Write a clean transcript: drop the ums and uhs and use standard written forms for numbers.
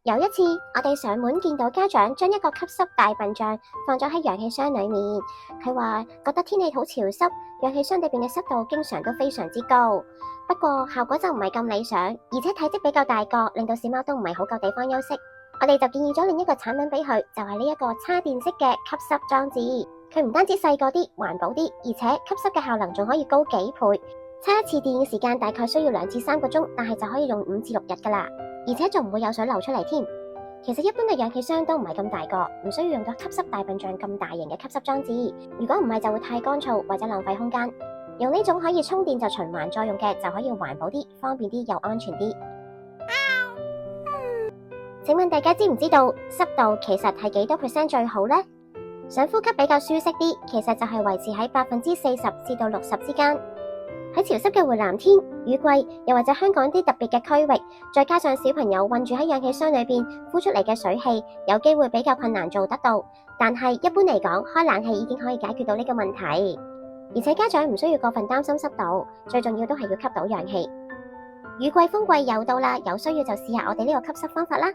有一次，我哋上門見到家長將一個吸濕大笨象放咗喺氧氣箱裏面。佢話覺得天氣好潮濕，氧氣箱裏邊嘅濕度經常都非常之高。不過效果就唔係咁理想，而且體積比較大個，令到小貓都唔係好夠地方休息。我哋就建議咗另一個產品俾佢，就係呢一個插電式嘅吸濕裝置。佢唔單止細個啲、環保啲，而且吸濕嘅效能仲可以高幾倍。插一次電嘅時間大概需要2至3個鐘，但係就可以用5至6日噶啦。而且仲唔會有水流出嚟添。其實一般嘅氧氣箱都唔係咁大個，唔需要用到吸濕大笨象咁大型嘅吸濕裝置。如果唔係就會太乾燥或者浪費空間。用呢種可以充電就循環再用嘅，就可以環保啲、方便啲又安全啲。請問大家知唔知道濕度其實係幾多% 最好呢？想呼吸比較舒適啲，其實就係維持喺40%至到60%之間。喺潮濕嘅回南天、雨季，又或者香港啲特別嘅區域，再加上小朋友困住喺氧氣箱裏邊，呼出嚟嘅水氣有機會比較困難做得到。但係一般嚟講，開冷氣已經可以解決到呢個問題。而且家長唔需要過分擔心濕度，最重要都係要吸到氧氣。雨季風季又到啦，有需要就試下我哋呢個吸濕方法啦。